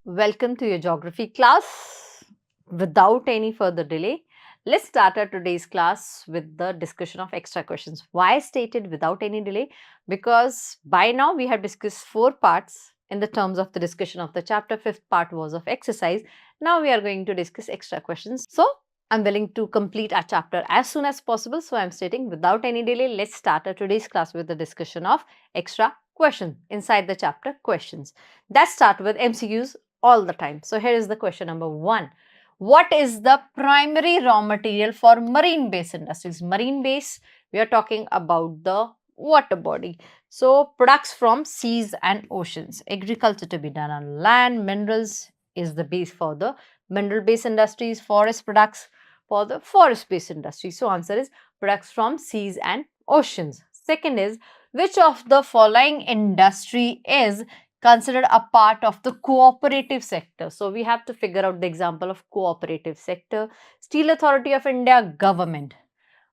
Welcome to your geography class. Without any further delay, let's start our today's class with the discussion of extra questions. Why stated without any delay? Because by now we have discussed 4 parts in the terms of the discussion of the chapter. 5th part was of exercise. Now we are going to discuss extra questions. So I'm willing to complete our chapter as soon as possible. So I'm stating without any delay, let's start our today's class with the discussion of extra questions inside the chapter questions. That start with MCQs all the time. So here is the question number 1. What is the primary raw material for marine base industries? Marine base, we are talking about the water body. So products from seas and oceans. Agriculture to be done on land. Minerals is the base for the mineral base industries. Forest products for the forest base industry. So answer is products from seas and oceans. Second is, which of the following industry is considered a part of the cooperative sector? So we have to figure out the example of cooperative sector. Steel Authority of India, government.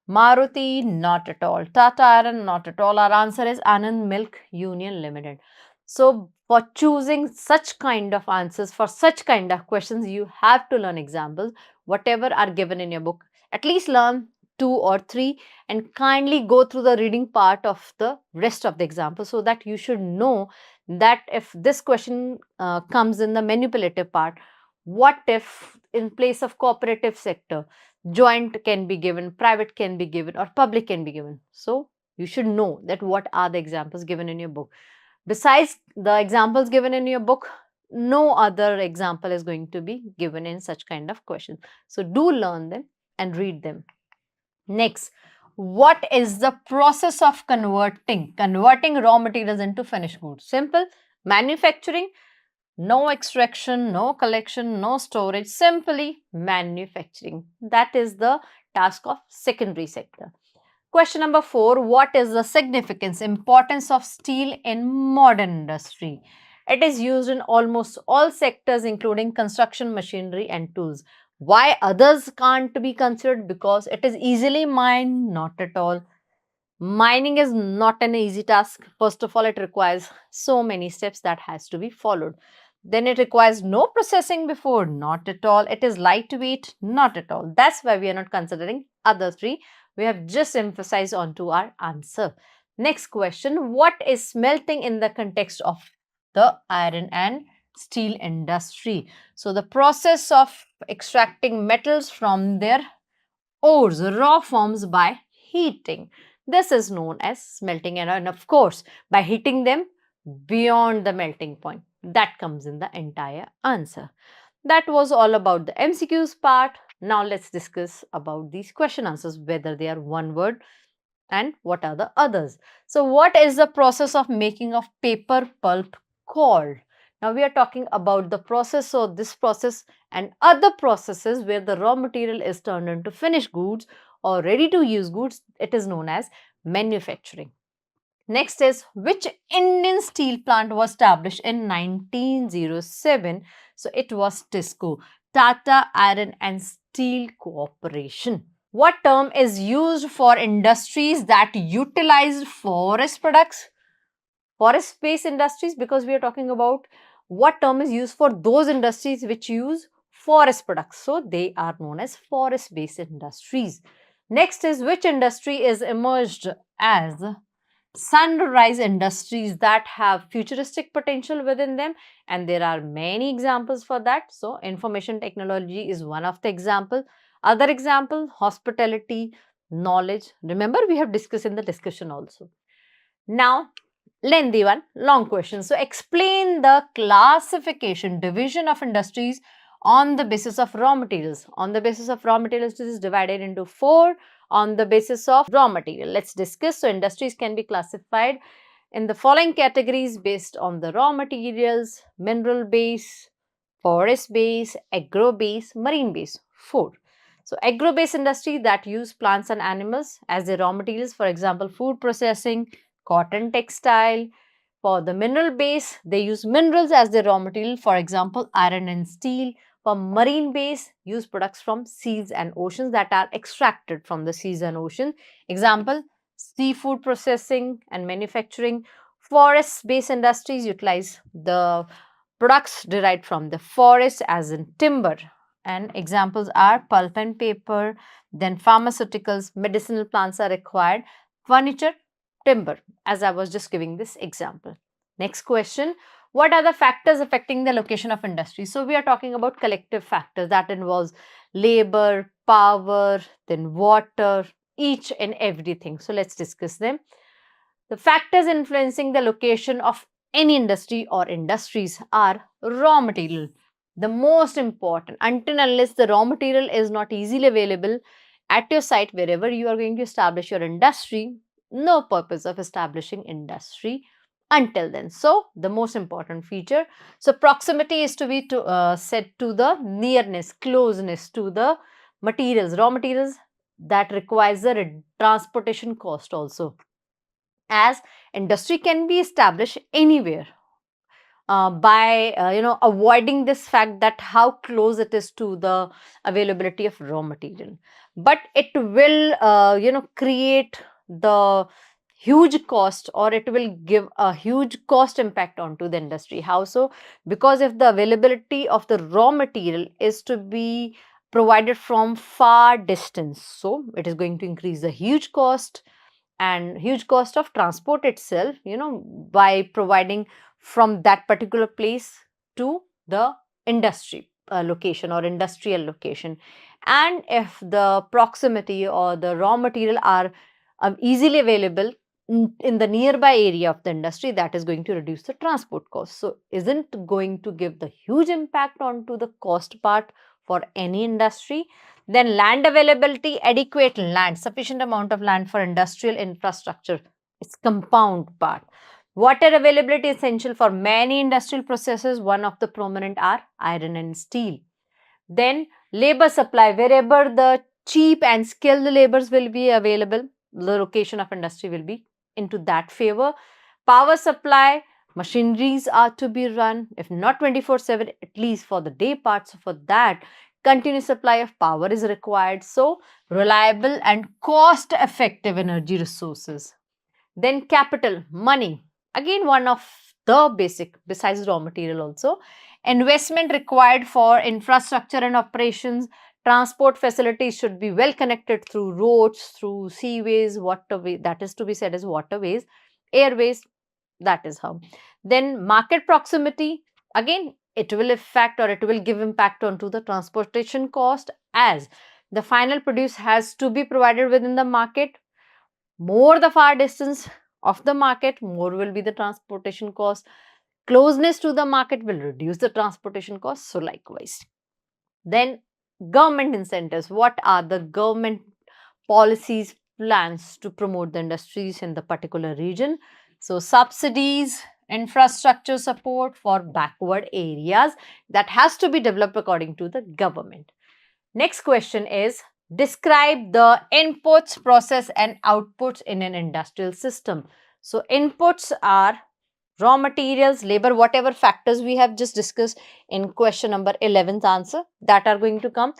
Maruti, not at all. Tata Iron, not at all. Our answer is Anand Milk Union Limited. So for choosing such kind of answers for such kind of questions, you have to learn examples, whatever are given in your book. At least learn 2 or 3 and kindly go through the reading part of the rest of the example, so that you should know that if this question comes in the manipulative part, what if in place of cooperative sector, joint can be given, private can be given, or public can be given. So you should know that what are the examples given in your book. Besides the examples given in your book, no other example is going to be given in such kind of questions. So do learn them and read them. Next, what is the process of converting raw materials into finished goods? Simple. Manufacturing. No extraction, no collection, no storage, simply manufacturing. That is the task of secondary sector. Question number 4. What is the significance, importance of steel in modern industry? It is used in almost all sectors, including construction, machinery and tools. Why others can't be considered? Because it is easily mined? Not at all. Mining is not an easy task. First of all, it requires so many steps that has to be followed. Then it requires no processing before? Not at all. It is lightweight? Not at all. That's why we are not considering other 3. We have just emphasized onto our answer. Next question. What is smelting in the context of the iron and steel industry? So the process of extracting metals from their ores, raw forms, by heating. This is known as smelting, and of course, by heating them beyond the melting point. That comes in the entire answer. That was all about the MCQs part. Now let's discuss about these question answers, whether they are one word and what are the others. So what is the process of making of paper pulp called? Now we are talking about the process. So this process and other processes where the raw material is turned into finished goods or ready to use goods, it is known as manufacturing. Next is, which Indian steel plant was established in 1907? So it was TISCO, Tata Iron and Steel Corporation. What term is used for industries that utilize forest products? Forest-based industries, because we are talking about what term is used for those industries which use forest products. So they are known as forest-based industries. Next is, which industry is emerged as sunrise industries that have futuristic potential within them, and there are many examples for that. So information technology is one of the example. Other example, hospitality, knowledge. Remember, we have discussed in the discussion also. Now lengthy one, long question. So explain the classification, division of industries on the basis of raw materials. On the basis of raw materials, this is divided into 4 on the basis of raw material. Let's discuss. So industries can be classified in the following categories based on the raw materials: mineral base, forest base, agro base, marine base. 4. So agro base industry that use plants and animals as their raw materials, for example, food processing, cotton, textile. For the mineral base, they use minerals as their raw material, for example, iron and steel. For marine base, use products from seas and oceans that are extracted from the seas and ocean. Example, seafood processing and manufacturing. Forest based industries utilize the products derived from the forest as in timber, and examples are pulp and paper, then pharmaceuticals, medicinal plants are required, furniture, timber, as I was just giving this example. Next question, what are the factors affecting the location of industry? So we are talking about collective factors that involves labor, power, then water, each and everything. So let's discuss them. The factors influencing the location of any industry or industries are raw material. The most important, until unless the raw material is not easily available at your site wherever you are going to establish your industry, no purpose of establishing industry until then. So, the most important feature. So, proximity is to be set to the nearness, closeness to the materials, raw materials that requires the transportation cost also, as industry can be established anywhere by avoiding this fact that how close it is to the availability of raw material, but it will create the huge cost, or it will give a huge cost impact onto the industry. How so? Because if the availability of the raw material is to be provided from far distance, so it is going to increase the huge cost and huge cost of transport itself, by providing from that particular place to the industry location or industrial location. And if the proximity or the raw material are easily available in the nearby area of the industry, that is going to reduce the transport cost. So isn't going to give the huge impact onto the cost part for any industry. Then land availability, adequate land, sufficient amount of land for industrial infrastructure. It's compound part. Water availability essential for many industrial processes. One of the prominent are iron and steel. Then labor supply, wherever the cheap and skilled laborers will be available, the location of industry will be into that favor. Power supply, machineries are to be run, if not 24/7, at least for the day parts. For that, continuous supply of power is required. So, reliable and cost effective energy resources. Then capital, money. Again, one of the basic, besides raw material also. Investment required for infrastructure and operations. Transport facilities should be well connected through roads, through seaways, waterway, that is to be said as waterways, airways, that is how. Then market proximity, again, it will affect, or it will give impact onto the transportation cost, as the final produce has to be provided within the market. More the far distance of the market, more will be the transportation cost. Closeness to the market will reduce the transportation cost. So likewise. Then government incentives. What are the government policies, plans to promote the industries in the particular region? So subsidies, infrastructure support for backward areas, that has to be developed according to the government. Next question is, describe the inputs, process and outputs in an industrial system. So inputs are raw materials, labor, whatever factors we have just discussed in question number 11th answer, that are going to come,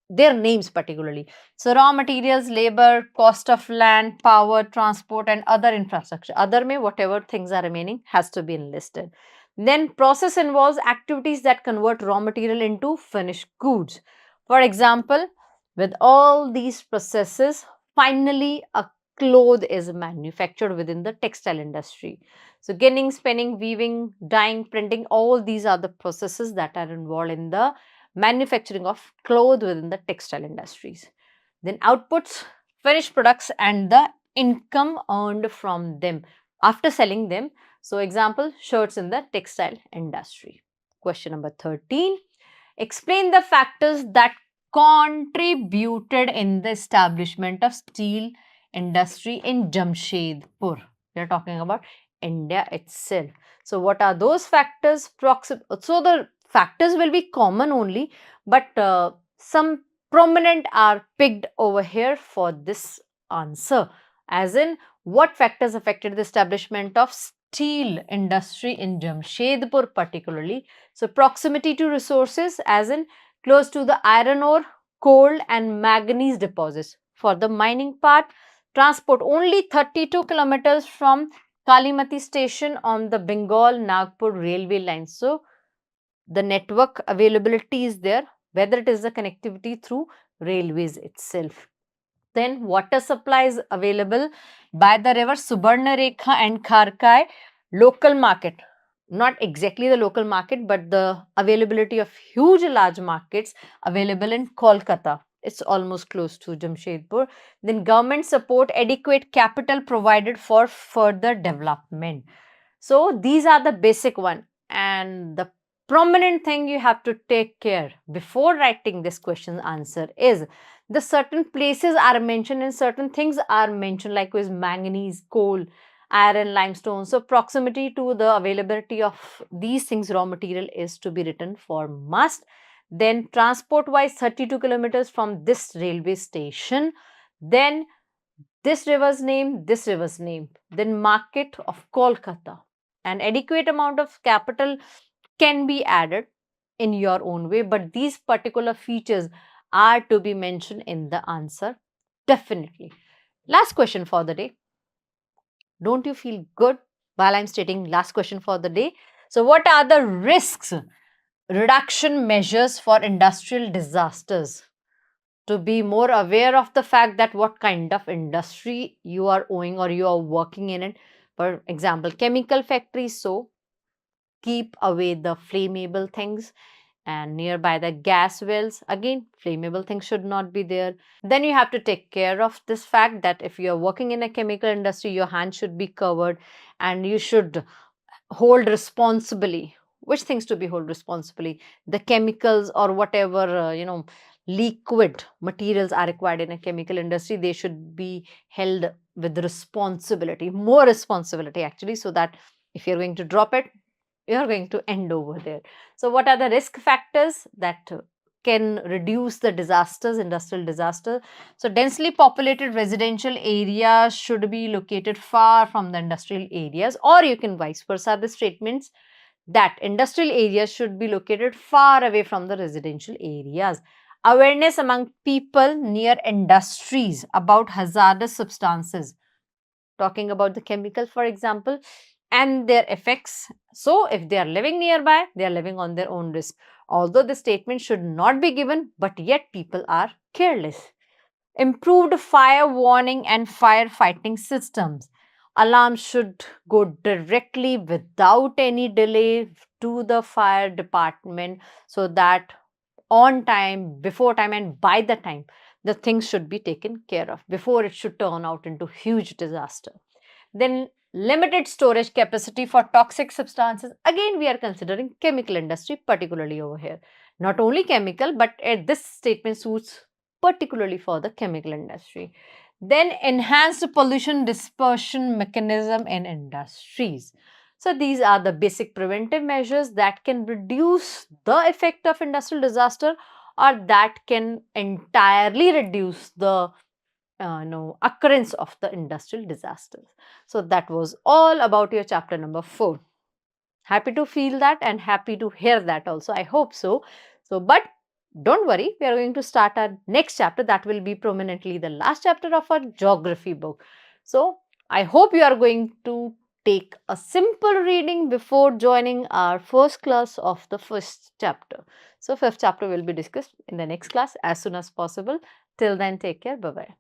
their names particularly. So raw materials, labor, cost of land, power, transport and other infrastructure. Other may whatever things are remaining has to be enlisted. Then process involves activities that convert raw material into finished goods. For example, with all these processes, finally a cloth is manufactured within the textile industry. So ginning, spinning, weaving, dyeing, printing, all these are the processes that are involved in the manufacturing of clothes within the textile industries. Then outputs, finished products and the income earned from them after selling them. So example, shirts in the textile industry. Question number 13. Explain the factors that contributed in the establishment of steel industry in Jamshedpur. We are talking about India itself. So what are those factors? So the factors will be common only, but some prominent are picked over here for this answer. As in, what factors affected the establishment of steel industry in Jamshedpur particularly? So proximity to resources, as in close to the iron ore, coal and manganese deposits. For the mining part, transport only 32 kilometers from Kalimati station on the Bengal Nagpur railway line. So the network availability is there, whether it is the connectivity through railways itself. Then water supply is available by the river Subarnarekha and Kharkai local market. Not exactly the local market, but the availability of huge large markets available in Kolkata. It's almost close to Jamshedpur. Then government support, adequate capital provided for further development. So these are the basic one, and the prominent thing you have to take care before writing this question answer is the certain places are mentioned and certain things are mentioned, like with manganese, coal, iron, limestone. So proximity to the availability of these things, raw material, is to be written for must. Then transport wise 32 kilometers from this railway station. Then this river's name, this river's name. Then market of Kolkata. An adequate amount of capital can be added in your own way, but these particular features are to be mentioned in the answer definitely. Last question for the day. Don't you feel good while I'm stating last question for the day? So what are the risks reduction measures for industrial disasters? To be more aware of the fact that what kind of industry you are owing or you are working in it. For example, chemical factories, so keep away the flammable things, and nearby the gas wells, again flammable things should not be there. Then you have to take care of this fact that if you are working in a chemical industry, your hand should be covered, and you should hold responsibly. Which things to be hold responsibly? The chemicals or whatever liquid materials are required in a chemical industry, they should be held with responsibility, more responsibility actually, so that if you're going to drop it, you're going to end over there. So what are the risk factors that can reduce the disasters, industrial disaster? So densely populated residential areas should be located far from the industrial areas, or you can vice versa the statements that industrial areas should be located far away from the residential areas. Awareness among people near industries about hazardous substances, talking about the chemical for example, and their effects. So if they are living nearby, they are living on their own risk. Although the statement should not be given, but yet people are careless. Improved fire warning and firefighting systems. Alarms should go directly without any delay to the fire department, so that on time, before time, and by the time the things should be taken care of before it should turn out into huge disaster. Then limited storage capacity for toxic substances. Again, we are considering chemical industry particularly over here. Not only chemical, but this statement suits particularly for the chemical industry. Then enhanced pollution dispersion mechanism in industries. So these are the basic preventive measures that can reduce the effect of industrial disaster, or that can entirely reduce the occurrence of the industrial disasters. So that was all about your chapter number 4. Happy to feel that and happy to hear that also. I hope so. But don't worry, we are going to start our next chapter. That will be prominently the last chapter of our geography book. So I hope you are going to take a simple reading before joining our first class of the first chapter. So fifth chapter will be discussed in the next class as soon as possible. Till then, take care. Bye-bye.